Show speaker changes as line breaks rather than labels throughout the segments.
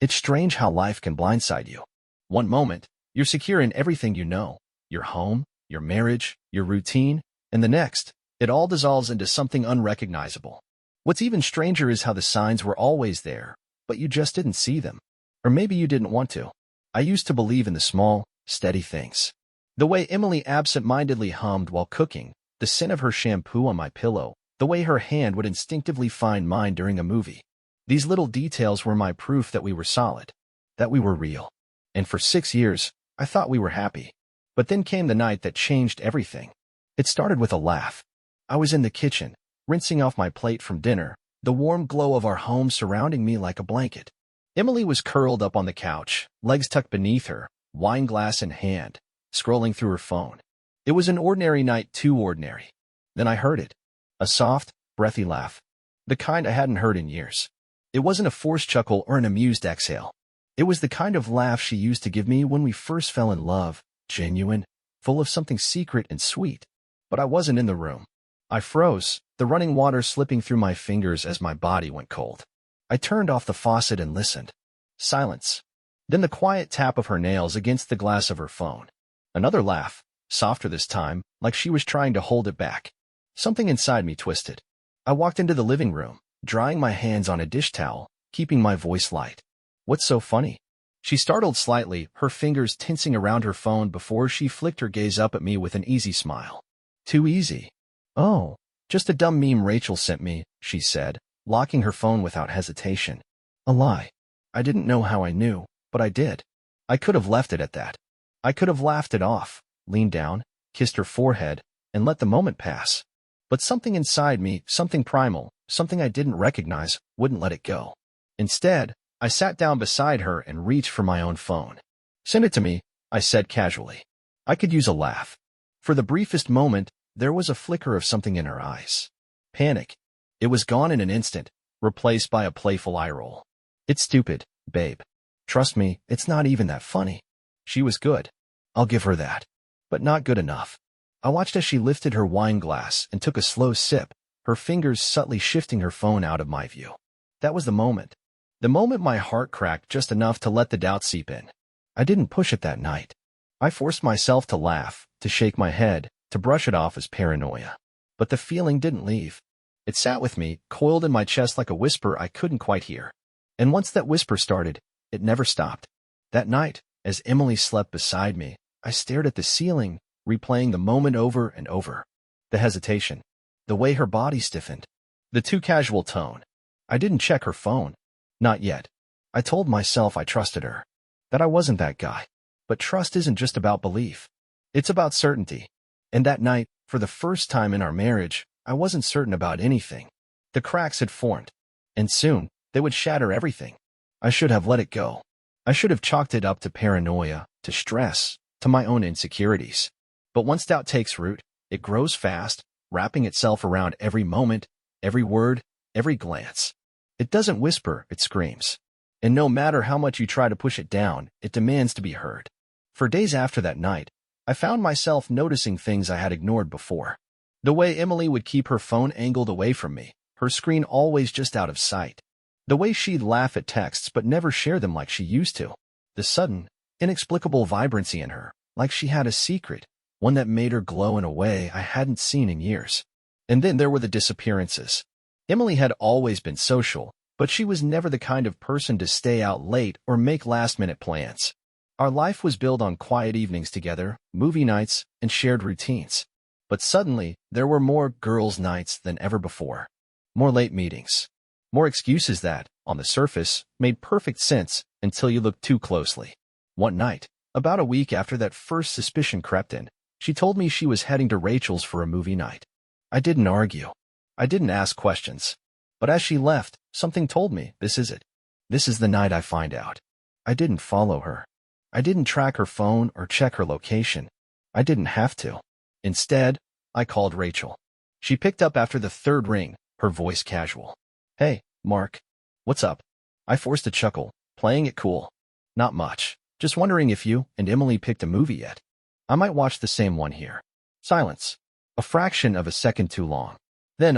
It's strange how life can blindside you. One moment, you're secure in everything you know, your home, your marriage, your routine, and the next, it all dissolves into something unrecognizable. What's even stranger is how the signs were always there, but you just didn't see them. Or maybe you didn't want to. I used to believe in the small, steady things. The way Emily absent-mindedly hummed while cooking, the scent of her shampoo on my pillow, the way her hand would instinctively find mine during a movie. These little details were my proof that we were solid, that we were real. And for 6 years, I thought we were happy. But then came the night that changed everything. It started with a laugh. I was in the kitchen, rinsing off my plate from dinner, the warm glow of our home surrounding me like a blanket. Emily was curled up on the couch, legs tucked beneath her, wine glass in hand, scrolling through her phone. It was an ordinary night, too ordinary. Then I heard it. A soft, breathy laugh. The kind I hadn't heard in years. It wasn't a forced chuckle or an amused exhale. It was the kind of laugh she used to give me when we first fell in love, genuine, full of something secret and sweet. But I wasn't in the room. I froze, the running water slipping through my fingers as my body went cold. I turned off the faucet and listened. Silence. Then the quiet tap of her nails against the glass of her phone. Another laugh, softer this time, like she was trying to hold it back. Something inside me twisted. I walked into the living room, drying my hands on a dish towel, keeping my voice light. What's so funny? She startled slightly, her fingers tensing around her phone before she flicked her gaze up at me with an easy smile. Too easy. Oh, just a dumb meme Rachel sent me, she said, locking her phone without hesitation. A lie. I didn't know how I knew, but I did. I could have left it at that. I could have laughed it off, leaned down, kissed her forehead, and let the moment pass. But something inside me, something primal, something I didn't recognize, wouldn't let it go. Instead, I sat down beside her and reached for my own phone. Send it to me, I said casually. I could use a laugh. For the briefest moment, there was a flicker of something in her eyes. Panic. It was gone in an instant, replaced by a playful eye roll. It's stupid, babe. Trust me, it's not even that funny. She was good. I'll give her that. But not good enough. I watched as she lifted her wine glass and took a slow sip, her fingers subtly shifting her phone out of my view. That was the moment. The moment my heart cracked just enough to let the doubt seep in. I didn't push it that night. I forced myself to laugh, to shake my head, to brush it off as paranoia. But the feeling didn't leave. It sat with me, coiled in my chest like a whisper I couldn't quite hear. And once that whisper started, it never stopped. That night, as Emily slept beside me, I stared at the ceiling, replaying the moment over and over. The hesitation. The way her body stiffened. The too casual tone. I didn't check her phone. Not yet. I told myself I trusted her. That I wasn't that guy. But trust isn't just about belief. It's about certainty. And that night, for the first time in our marriage, I wasn't certain about anything. The cracks had formed. And soon, they would shatter everything. I should have let it go. I should have chalked it up to paranoia, to stress, to my own insecurities. But once doubt takes root, it grows fast, wrapping itself around every moment, every word, every glance. It doesn't whisper, it screams. And no matter how much you try to push it down, it demands to be heard. For days after that night, I found myself noticing things I had ignored before. The way Emily would keep her phone angled away from me, her screen always just out of sight. The way she'd laugh at texts but never share them like she used to. The sudden, inexplicable vibrancy in her, like she had a secret, one that made her glow in a way I hadn't seen in years. And then there were the disappearances. Emily had always been social, but she was never the kind of person to stay out late or make last-minute plans. Our life was built on quiet evenings together, movie nights, and shared routines. But suddenly, there were more girls' nights than ever before. More late meetings. More excuses that, on the surface, made perfect sense until you looked too closely. One night, about a week after that first suspicion crept in, she told me she was heading to Rachel's for a movie night. I didn't argue. I didn't ask questions. But as she left, something told me, this is it. This is the night I find out. I didn't follow her. I didn't track her phone or check her location. I didn't have to. Instead, I called Rachel. She picked up after the third ring, her voice casual. Hey, Mark. What's up? I forced a chuckle, playing it cool. Not much. Just wondering if you and Emily picked a movie yet. I might watch the same one here. Silence. A fraction of a second too long. Then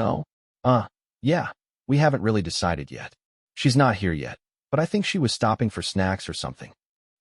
yeah, we haven't really decided yet. She's not here yet. but I think she was stopping for snacks or something.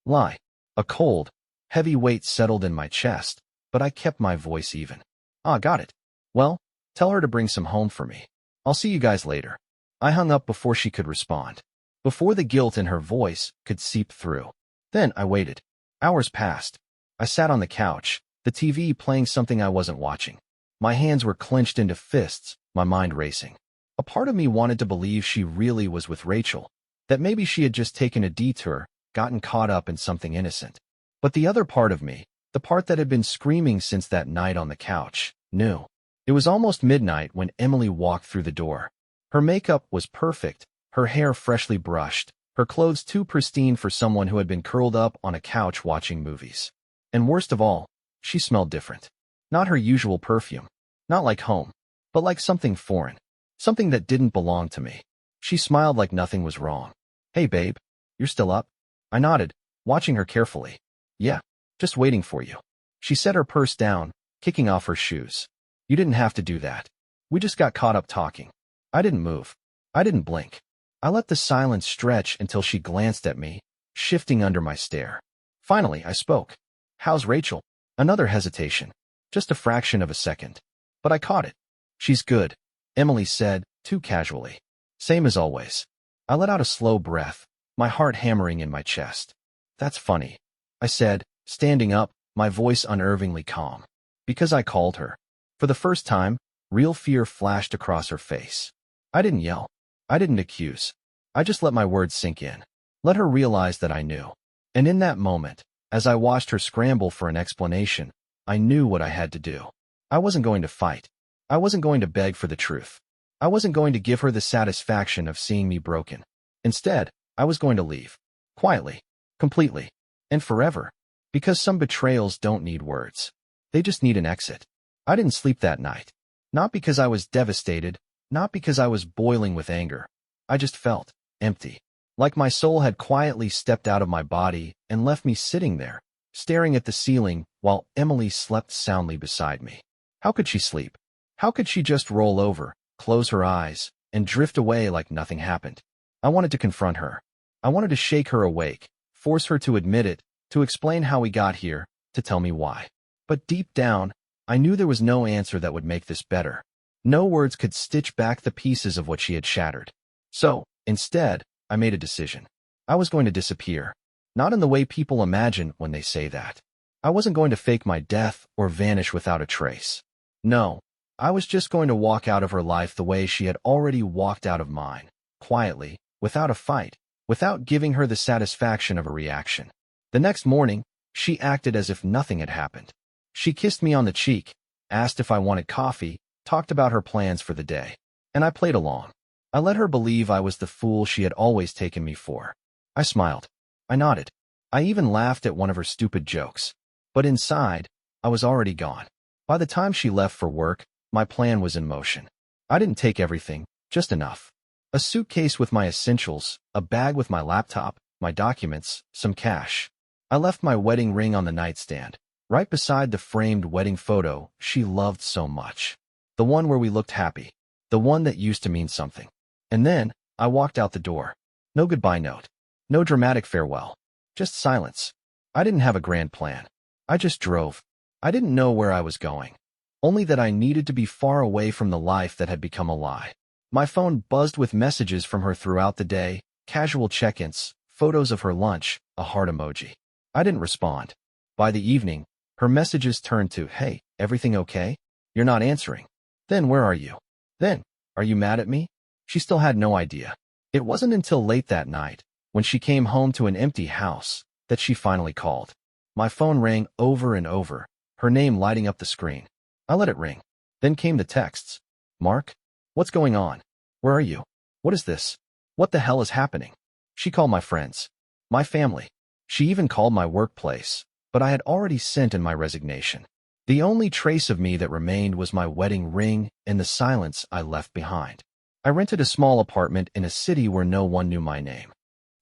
Lie. A cold, heavy weight settled in my chest, but I kept my voice even. Ah, got it. Well, tell her to bring some home for me. I'll see you guys later. I hung up before she could respond, before the guilt in her voice could seep through. Then I waited. Hours passed. I sat on the couch, the TV playing something I wasn't watching. My hands were clenched into fists, my mind racing. A part of me wanted to believe she really was with Rachel, that maybe she had just taken a detour, gotten caught up in something innocent. But the other part of me, the part that had been screaming since that night on the couch, knew. It was almost midnight when Emily walked through the door. Her makeup was perfect, her hair freshly brushed, her clothes too pristine for someone who had been curled up on a couch watching movies. And worst of all, she smelled different. Not her usual perfume. Not like home. But like something foreign. Something that didn't belong to me. She smiled like nothing was wrong. Hey babe, you're still up? I nodded, watching her carefully. Yeah, just waiting for you. She set her purse down, kicking off her shoes. You didn't have to do that. We just got caught up talking. I didn't move. I didn't blink. I let the silence stretch until she glanced at me, shifting under my stare. Finally, I spoke. How's Rachel? Another hesitation. Just a fraction of a second. But I caught it. She's good, Emily said, too casually. Same as always. I let out a slow breath, my heart hammering in my chest. That's funny, I said, standing up, my voice unnervingly calm. Because I called her. For the first time, real fear flashed across her face. I didn't yell. I didn't accuse. I just let my words sink in. Let her realize that I knew. And in that moment, as I watched her scramble for an explanation, I knew what I had to do. I wasn't going to fight. I wasn't going to beg for the truth. I wasn't going to give her the satisfaction of seeing me broken. Instead, I was going to leave. Quietly. Completely. And forever. Because some betrayals don't need words. They just need an exit. I didn't sleep that night. Not because I was devastated, not because I was boiling with anger. I just felt empty. Like my soul had quietly stepped out of my body and left me sitting there, staring at the ceiling while Emily slept soundly beside me. How could she sleep? How could she just roll over, close her eyes, and drift away like nothing happened? I wanted to confront her. I wanted to shake her awake, force her to admit it, to explain how we got here, to tell me why. But deep down, I knew there was no answer that would make this better. No words could stitch back the pieces of what she had shattered. So, instead, I made a decision. I was going to disappear. Not in the way people imagine when they say that. I wasn't going to fake my death or vanish without a trace. No, I was just going to walk out of her life the way she had already walked out of mine, quietly, without a fight, without giving her the satisfaction of a reaction. The next morning, she acted as if nothing had happened. She kissed me on the cheek, asked if I wanted coffee, talked about her plans for the day, and I played along. I let her believe I was the fool she had always taken me for. I smiled. I nodded. I even laughed at one of her stupid jokes. But inside, I was already gone. By the time she left for work, my plan was in motion. I didn't take everything, just enough. A suitcase with my essentials, a bag with my laptop, my documents, some cash. I left my wedding ring on the nightstand, right beside the framed wedding photo she loved so much. The one where we looked happy. The one that used to mean something. And then, I walked out the door. No goodbye note. No dramatic farewell. Just silence. I didn't have a grand plan. I just drove. I didn't know where I was going. Only that I needed to be far away from the life that had become a lie. My phone buzzed with messages from her throughout the day, casual check-ins, photos of her lunch, a heart emoji. I didn't respond. By the evening, her messages turned to, "Hey, everything okay? You're not answering. Then where are you? Then, are you mad at me?" She still had no idea. It wasn't until late that night, when she came home to an empty house, that she finally called. My phone rang over and over, her name lighting up the screen. I let it ring. Then came the texts. "Mark? What's going on? Where are you? What is this? What the hell is happening?" She called my friends. My family. She even called my workplace, but I had already sent in my resignation. The only trace of me that remained was my wedding ring and the silence I left behind. I rented a small apartment in a city where no one knew my name.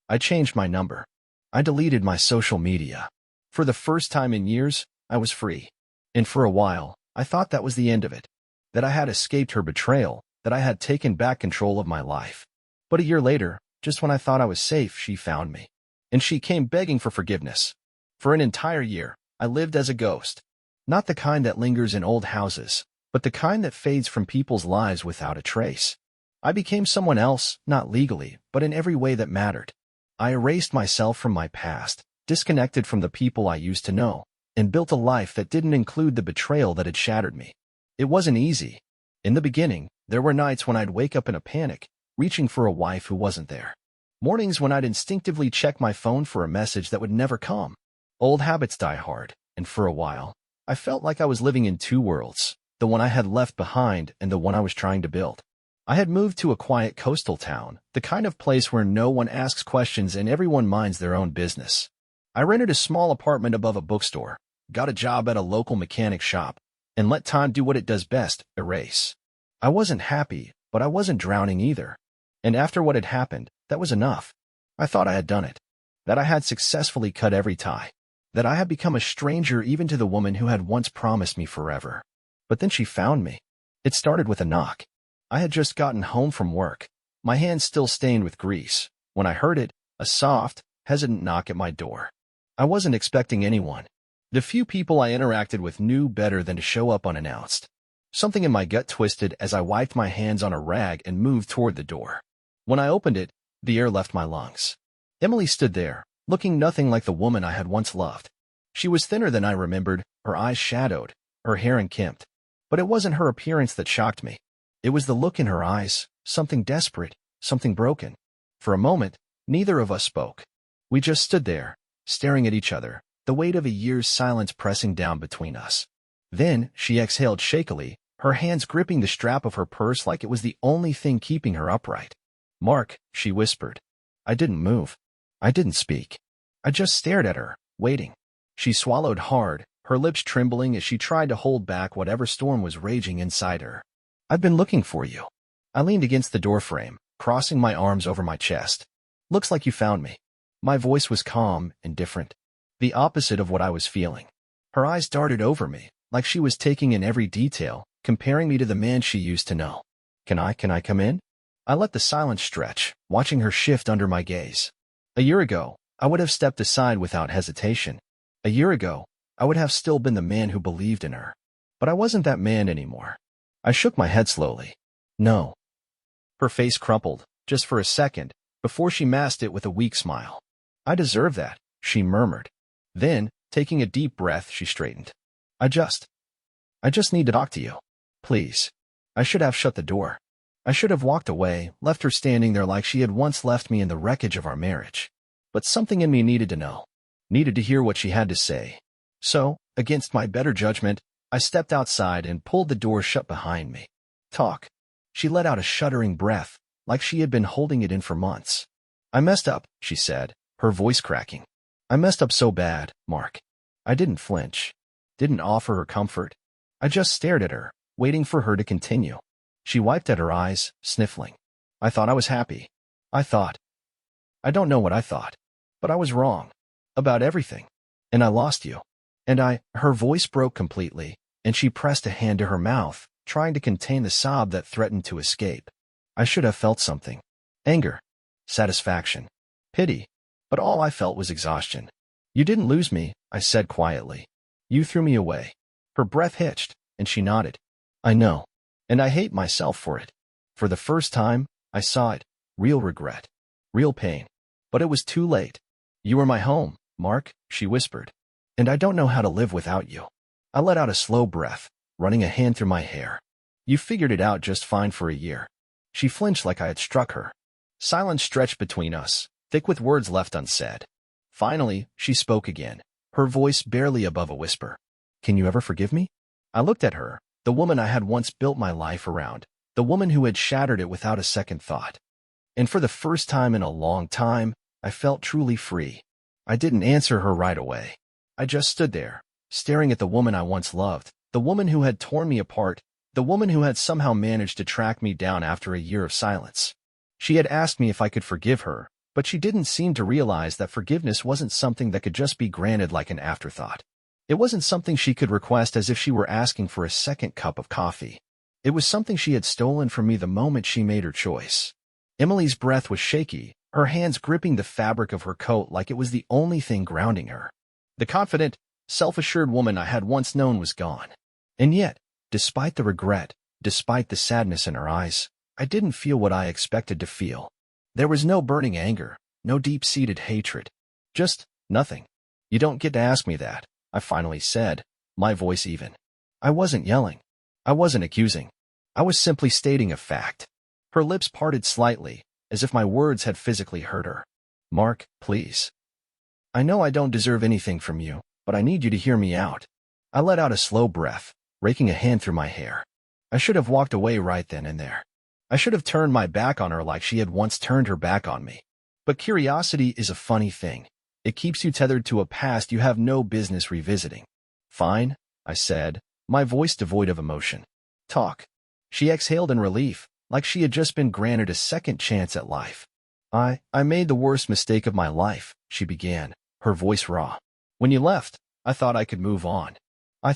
I changed my number. I deleted my social media. For the first time in years, I was free. And for a while, I thought that was the end of it. That I had escaped her betrayal, that I had taken back control of my life. But a year later, Just when I thought I was safe, she found me. And she came begging for forgiveness. For an entire year, I lived as a ghost. Not the kind that lingers in old houses, but the kind that fades from people's lives without a trace. I became someone else, not legally, but in every way that mattered. I erased myself from my past, disconnected from the people I used to know, and built a life that didn't include the betrayal that had shattered me. It wasn't easy. In the beginning, there were nights when I'd wake up in a panic, reaching for a wife who wasn't there. Mornings when I'd instinctively check my phone for a message that would never come. Old habits die hard, and for a while, I felt like I was living in two worlds, the one I had left behind and the one I was trying to build. I had moved to a quiet coastal town, the kind of place where no one asks questions and everyone minds their own business. I rented a small apartment above a bookstore, got a job at a local mechanic shop, and let time do what it does best, erase. I wasn't happy, but I wasn't drowning either. And after what had happened, that was enough. I thought I had done it. That I had successfully cut every tie. That I had become a stranger even to the woman who had once promised me forever. But then she found me. It started with a knock. I had just gotten home from work, my hands still stained with grease, when I heard it, a soft, hesitant knock at my door. I wasn't expecting anyone. The few people I interacted with knew better than to show up unannounced. Something in my gut twisted as I wiped my hands on a rag and moved toward the door. When I opened it, the air left my lungs. Emily stood there, looking nothing like the woman I had once loved. She was thinner than I remembered, her eyes shadowed, her hair unkempt. But it wasn't her appearance that shocked me. It was the look in her eyes, something desperate, something broken. For a moment, neither of us spoke. We just stood there, staring at each other, the weight of a year's silence pressing down between us. Then, she exhaled shakily, her hands gripping the strap of her purse like it was the only thing keeping her upright. "Mark," she whispered. I didn't move. I didn't speak. I just stared at her, waiting. She swallowed hard, her lips trembling as she tried to hold back whatever storm was raging inside her. "I've been looking for you." I leaned against the doorframe, crossing my arms over my chest. "Looks like you found me." My voice was calm and different. The opposite of what I was feeling. Her eyes darted over me, like she was taking in every detail, comparing me to the man she used to know. Can I come in?" I let the silence stretch, watching her shift under my gaze. A year ago, I would have stepped aside without hesitation. A year ago, I would have still been the man who believed in her. But I wasn't that man anymore. I shook my head slowly. "No." Her face crumpled, just for a second, before she masked it with a weak smile. "I deserve that," she murmured. Then, taking a deep breath, she straightened. I just need to talk to you. Please." I should have shut the door. I should have walked away, left her standing there like she had once left me in the wreckage of our marriage. But something in me needed to know. Needed to hear what she had to say. So, against my better judgment, I stepped outside and pulled the door shut behind me. "Talk." She let out a shuddering breath, like she had been holding it in for months. "I messed up," she said, her voice cracking. "I messed up so bad, Mark." I didn't flinch. Didn't offer her comfort. I just stared at her, waiting for her to continue. She wiped at her eyes, sniffling. "I thought I was happy. I don't know what I thought. But I was wrong. About everything. And I lost you. And Her voice broke completely, and she pressed a hand to her mouth, trying to contain the sob that threatened to escape. I should have felt something. Anger. Satisfaction. Pity. But all I felt was exhaustion. "You didn't lose me," I said quietly. "You threw me away." Her breath hitched, and she nodded. "I know. And I hate myself for it." For the first time, I saw it. Real regret. Real pain. But it was too late. "You were my home, Mark," she whispered. "And I don't know how to live without you." I let out a slow breath, running a hand through my hair. "You figured it out just fine for a year." She flinched like I had struck her. Silence stretched between us, thick with words left unsaid. Finally, she spoke again, her voice barely above a whisper. "Can you ever forgive me?" I looked at her, the woman I had once built my life around, the woman who had shattered it without a second thought. And for the first time in a long time, I felt truly free. I didn't answer her right away. I just stood there, staring at the woman I once loved, the woman who had torn me apart, the woman who had somehow managed to track me down after a year of silence. She had asked me if I could forgive her, but she didn't seem to realize that forgiveness wasn't something that could just be granted like an afterthought. It wasn't something she could request as if she were asking for a second cup of coffee. It was something she had stolen from me the moment she made her choice. Emily's breath was shaky, her hands gripping the fabric of her coat like it was the only thing grounding her. The confident, self-assured woman I had once known was gone. And yet, despite the regret, despite the sadness in her eyes, I didn't feel what I expected to feel. There was no burning anger, no deep-seated hatred. Just nothing. "You don't get to ask me that," I finally said, my voice even. I wasn't yelling. I wasn't accusing. I was simply stating a fact. Her lips parted slightly, as if my words had physically hurt her. "Mark, please. I know I don't deserve anything from you, but I need you to hear me out." I let out a slow breath, raking a hand through my hair. I should have walked away right then and there. I should have turned my back on her like she had once turned her back on me. But curiosity is a funny thing. It keeps you tethered to a past you have no business revisiting. "Fine," I said, my voice devoid of emotion. "Talk." She exhaled in relief, like she had just been granted a second chance at life. I made the worst mistake of my life," she began, her voice raw. "When you left, I thought I could move on. I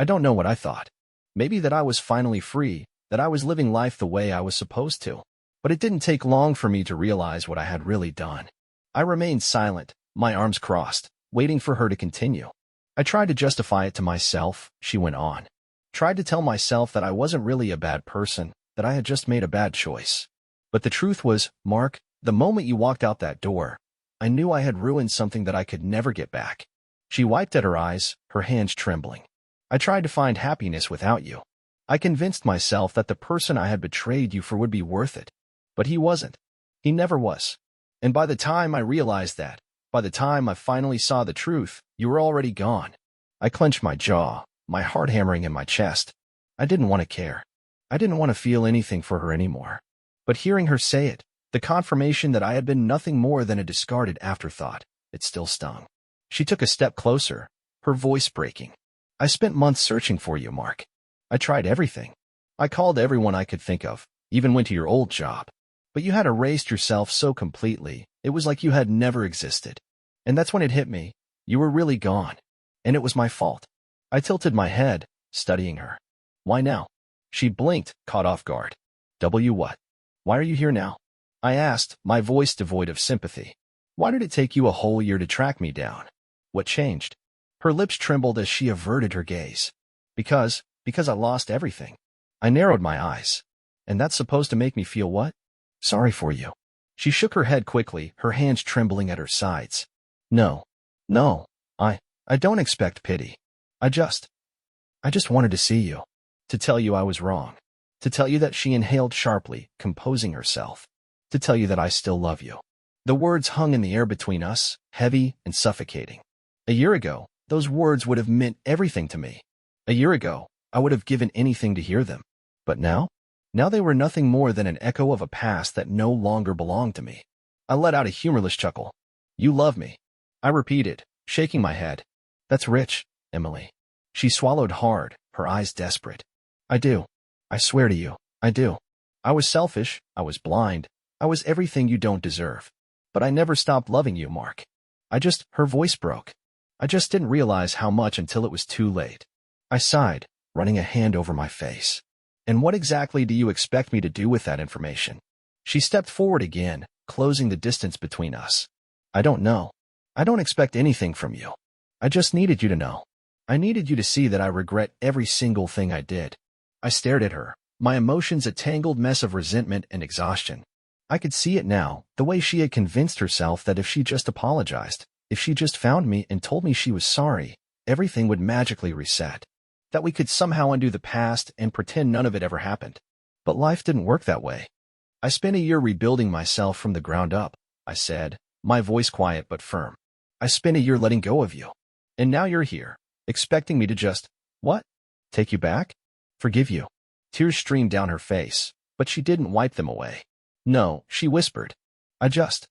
don't know what I thought. Maybe that I was finally free, that I was living life the way I was supposed to. But it didn't take long for me to realize what I had really done." I remained silent, my arms crossed, waiting for her to continue. "I tried to justify it to myself," she went on. "Tried to tell myself that I wasn't really a bad person, that I had just made a bad choice. But the truth was, Mark, the moment you walked out that door, I knew I had ruined something that I could never get back." She wiped at her eyes, her hands trembling. "I tried to find happiness without you. I convinced myself that the person I had betrayed you for would be worth it. But he wasn't. He never was. And by the time I realized that, by the time I finally saw the truth, you were already gone." I clenched my jaw, my heart hammering in my chest. I didn't want to care. I didn't want to feel anything for her anymore. But hearing her say it, the confirmation that I had been nothing more than a discarded afterthought, it still stung. She took a step closer, her voice breaking. "I spent months searching for you, Mark. I tried everything. I called everyone I could think of, even went to your old job. But you had erased yourself so completely, it was like you had never existed. And that's when it hit me. You were really gone. And it was my fault." I tilted my head, studying her. "Why now?" She blinked, caught off guard. What? Why are you here now?" I asked, my voice devoid of sympathy. "Why did it take you a whole year to track me down? What changed?" Her lips trembled as she averted her gaze. Because I lost everything." I narrowed my eyes. "And that's supposed to make me feel what?" "Sorry for you." She shook her head quickly, her hands trembling at her sides. No, I don't expect pity. I just wanted to see you. To tell you I was wrong. To tell you that." She inhaled sharply, composing herself. "To tell you that I still love you." The words hung in the air between us, heavy and suffocating. A year ago, those words would have meant everything to me. A year ago, I would have given anything to hear them. But now they were nothing more than an echo of a past that no longer belonged to me. I let out a humorless chuckle. "You love me," I repeated, shaking my head. "That's rich, Emily." She swallowed hard, her eyes desperate. "I do. I swear to you, I do. I was selfish, I was blind, I was everything you don't deserve. But I never stopped loving you, Mark. Her voice broke. "I just didn't realize how much until it was too late." I sighed, running a hand over my face. "And what exactly do you expect me to do with that information?" She stepped forward again, closing the distance between us. "I don't know. I don't expect anything from you. I just needed you to know. I needed you to see that I regret every single thing I did." I stared at her, my emotions a tangled mess of resentment and exhaustion. I could see it now, the way she had convinced herself that if she just apologized, if she just found me and told me she was sorry, everything would magically reset. That we could somehow undo the past and pretend none of it ever happened. But life didn't work that way. "I spent a year rebuilding myself from the ground up," I said, my voice quiet but firm. "I spent a year letting go of you. And now you're here, expecting me to just, what? Take you back? Forgive you?" Tears streamed down her face, but she didn't wipe them away. "No," she whispered. I just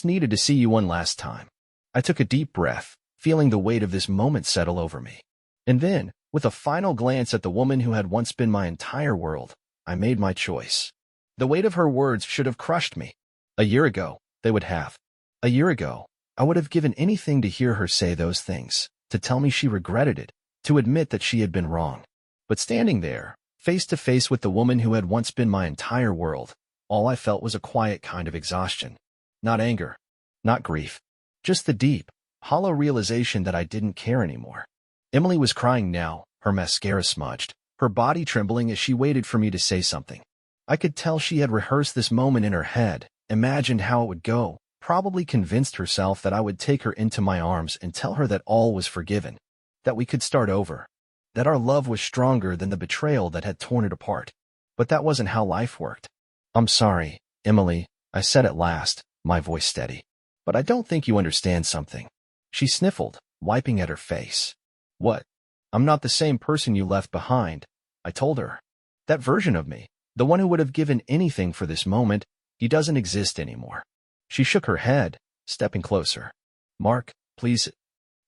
needed to see you one last time." I took a deep breath, feeling the weight of this moment settle over me. And then, with a final glance at the woman who had once been my entire world, I made my choice. The weight of her words should have crushed me. A year ago, they would have. A year ago, I would have given anything to hear her say those things, to tell me she regretted it, to admit that she had been wrong. But standing there, face to face with the woman who had once been my entire world, all I felt was a quiet kind of exhaustion. Not anger, not grief, just the deep, hollow realization that I didn't care anymore. Emily was crying now, her mascara smudged, her body trembling as she waited for me to say something. I could tell she had rehearsed this moment in her head, imagined how it would go, probably convinced herself that I would take her into my arms and tell her that all was forgiven, that we could start over, that our love was stronger than the betrayal that had torn it apart. But that wasn't how life worked. "I'm sorry, Emily," I said at last, my voice steady. "But I don't think you understand something." She sniffled, wiping at her face. "What?" "I'm not the same person you left behind," I told her. "That version of me, the one who would have given anything for this moment, he doesn't exist anymore." She shook her head, stepping closer. "Mark, please."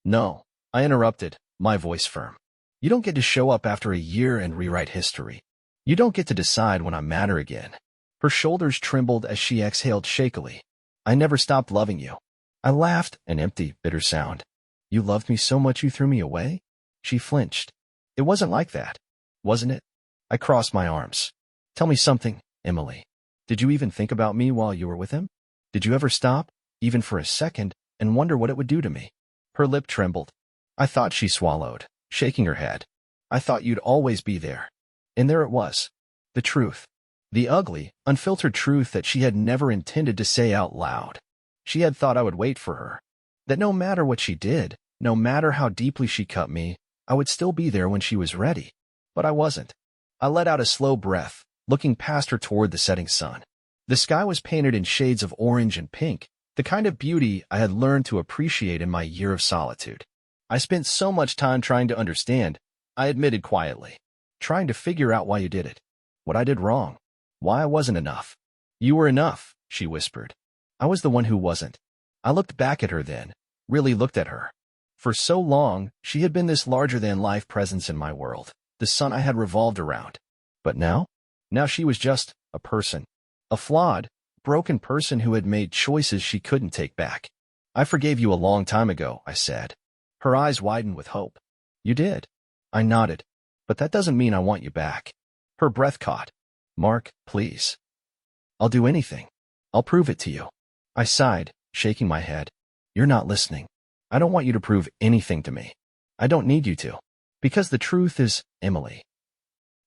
"No," I interrupted, my voice firm. "You don't get to show up after a year and rewrite history. You don't get to decide when I matter again." Her shoulders trembled as she exhaled shakily. "I never stopped loving you." I laughed, an empty, bitter sound. "You loved me so much you threw me away?" She flinched. "It wasn't like that, wasn't it?" I crossed my arms. "Tell me something, Emily. Did you even think about me while you were with him? Did you ever stop, even for a second, and wonder what it would do to me?" Her lip trembled. "I thought," she swallowed, shaking her head. "I thought you'd always be there." And there it was. The truth. The ugly, unfiltered truth that she had never intended to say out loud. She had thought I would wait for her. That no matter what she did, no matter how deeply she cut me, I would still be there when she was ready. But I wasn't. I let out a slow breath, looking past her toward the setting sun. The sky was painted in shades of orange and pink, the kind of beauty I had learned to appreciate in my year of solitude. "I spent so much time trying to understand," I admitted quietly. "Trying to figure out why you did it. What I did wrong. Why I wasn't enough." "You were enough," she whispered. "I was the one who wasn't." I looked back at her then, really looked at her. For so long, she had been this larger-than-life presence in my world, the sun I had revolved around. But now? Now she was just a person. A flawed, broken person who had made choices she couldn't take back. "I forgave you a long time ago," I said. Her eyes widened with hope. "You did?" I nodded. "But that doesn't mean I want you back." Her breath caught. "Mark, please. I'll do anything. I'll prove it to you." I sighed, shaking my head. "You're not listening. I don't want you to prove anything to me. I don't need you to. Because the truth is, Emily,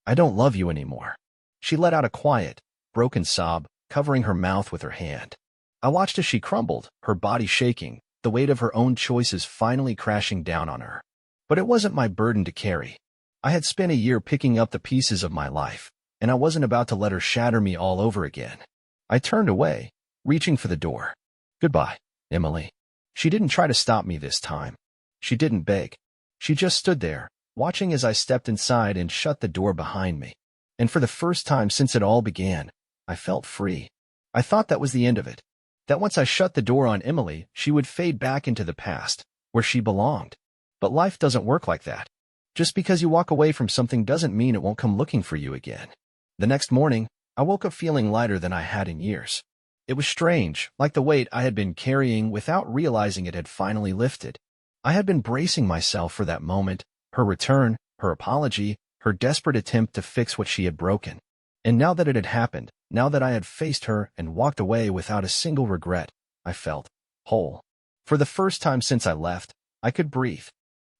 I don't love you anymore." She let out a quiet, broken sob, covering her mouth with her hand. I watched as she crumbled, her body shaking, the weight of her own choices finally crashing down on her. But it wasn't my burden to carry. I had spent a year picking up the pieces of my life, and I wasn't about to let her shatter me all over again. I turned away, reaching for the door. "Goodbye, Emily." She didn't try to stop me this time. She didn't beg. She just stood there, watching as I stepped inside and shut the door behind me. And for the first time since it all began, I felt free. I thought that was the end of it. That once I shut the door on Emily, she would fade back into the past, where she belonged. But life doesn't work like that. Just because you walk away from something doesn't mean it won't come looking for you again. The next morning, I woke up feeling lighter than I had in years. It was strange, like the weight I had been carrying without realizing it had finally lifted. I had been bracing myself for that moment, her return, her apology, her desperate attempt to fix what she had broken. And now that it had happened, now that I had faced her and walked away without a single regret, I felt whole. For the first time since I left, I could breathe.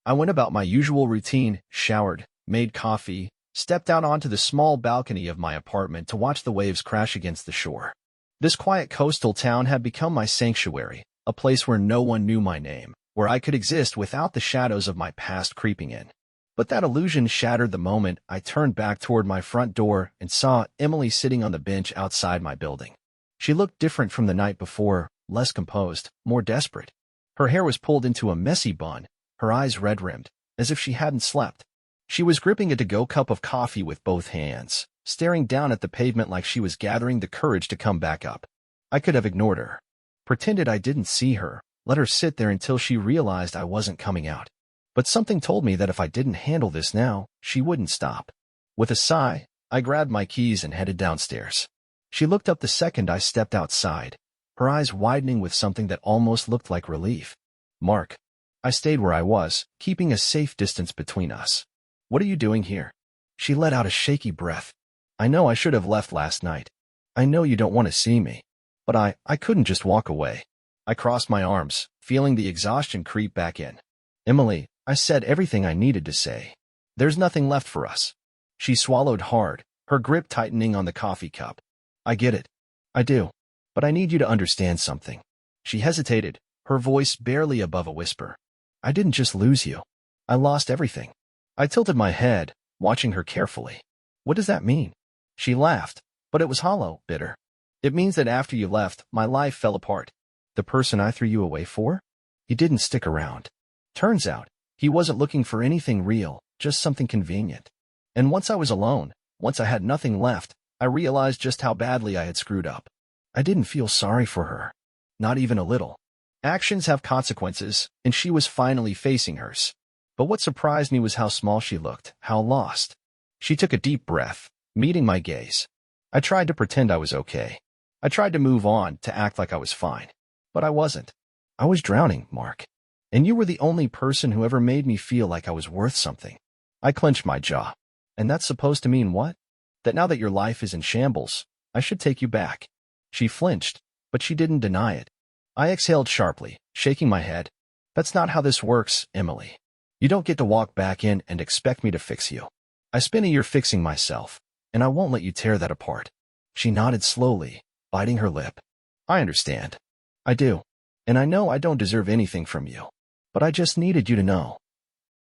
I went about my usual routine, showered, made coffee, stepped out onto the small balcony of my apartment to watch the waves crash against the shore. This quiet coastal town had become my sanctuary, a place where no one knew my name, where I could exist without the shadows of my past creeping in. But that illusion shattered the moment I turned back toward my front door and saw Emily sitting on the bench outside my building. She looked different from the night before, less composed, more desperate. Her hair was pulled into a messy bun, her eyes red-rimmed, as if she hadn't slept. She was gripping a to-go cup of coffee with both hands, staring down at the pavement like she was gathering the courage to come back up. I could have ignored her, pretended I didn't see her, let her sit there until she realized I wasn't coming out. But something told me that if I didn't handle this now, she wouldn't stop. With a sigh, I grabbed my keys and headed downstairs. She looked up the second I stepped outside, her eyes widening with something that almost looked like relief. "Mark." I stayed where I was, keeping a safe distance between us. "What are you doing here?" She let out a shaky breath. "I know I should have left last night. I know you don't want to see me, but I couldn't just walk away. I crossed my arms, feeling the exhaustion creep back in. Emily, I said everything I needed to say. There's nothing left for us. She swallowed hard, her grip tightening on the coffee cup. I get it. I do. But I need you to understand something. She hesitated, her voice barely above a whisper. I didn't just lose you. I lost everything. I tilted my head, watching her carefully. What does that mean? She laughed, but it was hollow, bitter. It means that after you left, my life fell apart. The person I threw you away for? He didn't stick around. Turns out, he wasn't looking for anything real, just something convenient. And once I was alone, once I had nothing left, I realized just how badly I had screwed up. I didn't feel sorry for her. Not even a little. Actions have consequences, and she was finally facing hers. But what surprised me was how small she looked, how lost. She took a deep breath, meeting my gaze. I tried to pretend I was okay. I tried to move on, to act like I was fine. But I wasn't. I was drowning, Mark. And you were the only person who ever made me feel like I was worth something. I clenched my jaw. And that's supposed to mean what? That now that your life is in shambles, I should take you back. She flinched, but she didn't deny it. I exhaled sharply, shaking my head. That's not how this works, Emily. You don't get to walk back in and expect me to fix you. I spent a year fixing myself, and I won't let you tear that apart. She nodded slowly, biting her lip. I understand. I do. And I know I don't deserve anything from you. But I just needed you to know.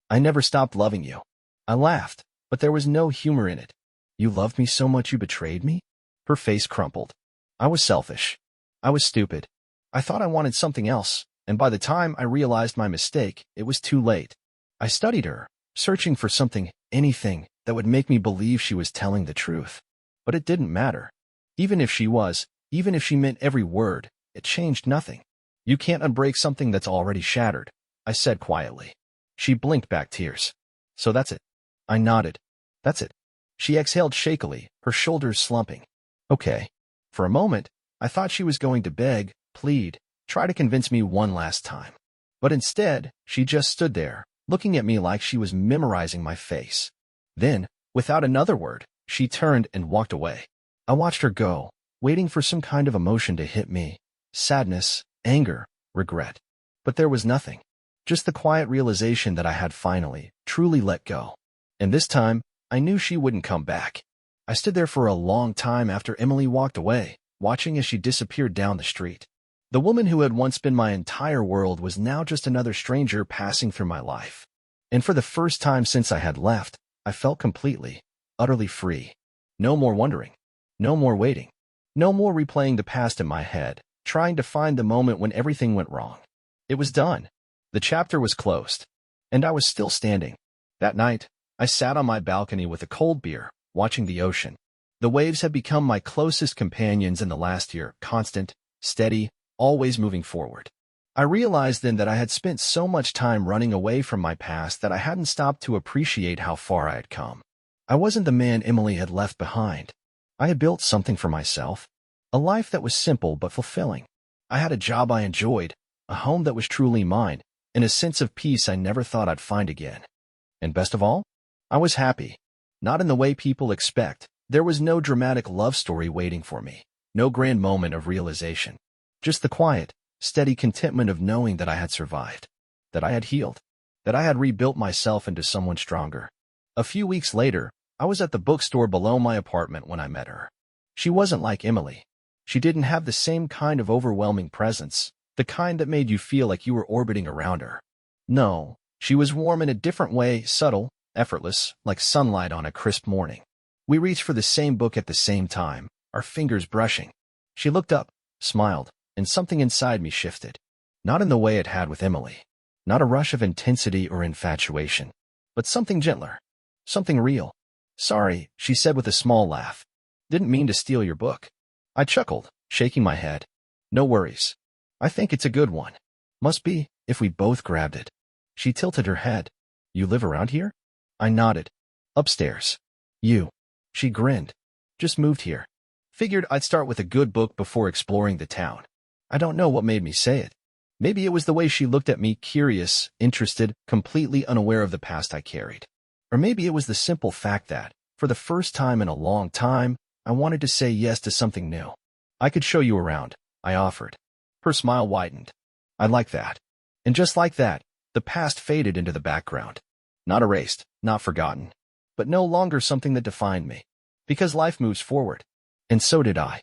I never stopped loving you. I laughed, but there was no humor in it. You loved me so much you betrayed me? Her face crumpled. I was selfish. I was stupid. I thought I wanted something else, and by the time I realized my mistake, it was too late. I studied her, searching for something, anything, that would make me believe she was telling the truth. But it didn't matter. Even if she was, even if she meant every word, it changed nothing. You can't unbreak something that's already shattered, I said quietly. She blinked back tears. So that's it. I nodded. That's it. She exhaled shakily, her shoulders slumping. Okay. For a moment, I thought she was going to beg, plead, try to convince me one last time. But instead, she just stood there, looking at me like she was memorizing my face. Then, without another word, she turned and walked away. I watched her go, waiting for some kind of emotion to hit me. Sadness, anger, regret. But there was nothing. Just the quiet realization that I had finally, truly let go. And this time, I knew she wouldn't come back. I stood there for a long time after Emily walked away, watching as she disappeared down the street. The woman who had once been my entire world was now just another stranger passing through my life. And for the first time since I had left, I felt completely, utterly free. No more wondering. No more waiting. No more replaying the past in my head, trying to find the moment when everything went wrong. It was done. The chapter was closed. And I was still standing. That night, I sat on my balcony with a cold beer, watching the ocean. The waves had become my closest companions in the last year, constant, steady, always moving forward. I realized then that I had spent so much time running away from my past that I hadn't stopped to appreciate how far I had come. I wasn't the man Emily had left behind. I had built something for myself, a life that was simple but fulfilling. I had a job I enjoyed, a home that was truly mine, and a sense of peace I never thought I'd find again. And best of all, I was happy. Not in the way people expect. There was no dramatic love story waiting for me, no grand moment of realization. Just the quiet, steady contentment of knowing that I had survived, that I had healed, that I had rebuilt myself into someone stronger. A few weeks later, I was at the bookstore below my apartment when I met her. She wasn't like Emily. She didn't have the same kind of overwhelming presence, the kind that made you feel like you were orbiting around her. No, she was warm in a different way, subtle, effortless, like sunlight on a crisp morning. We reached for the same book at the same time, our fingers brushing. She looked up, smiled, and something inside me shifted. Not in the way it had with Emily. Not a rush of intensity or infatuation, but something gentler. Something real. Sorry, she said with a small laugh. Didn't mean to steal your book. I chuckled, shaking my head. No worries. I think it's a good one. Must be, if we both grabbed it. She tilted her head. You live around here? I nodded. Upstairs. You. She grinned. Just moved here. Figured I'd start with a good book before exploring the town. I don't know what made me say it. Maybe it was the way she looked at me, curious, interested, completely unaware of the past I carried. Or maybe it was the simple fact that, for the first time in a long time, I wanted to say yes to something new. I could show you around, I offered. Her smile widened. I like that. And just like that, the past faded into the background. Not erased, not forgotten, but no longer something that defined me. Because life moves forward. And so did I.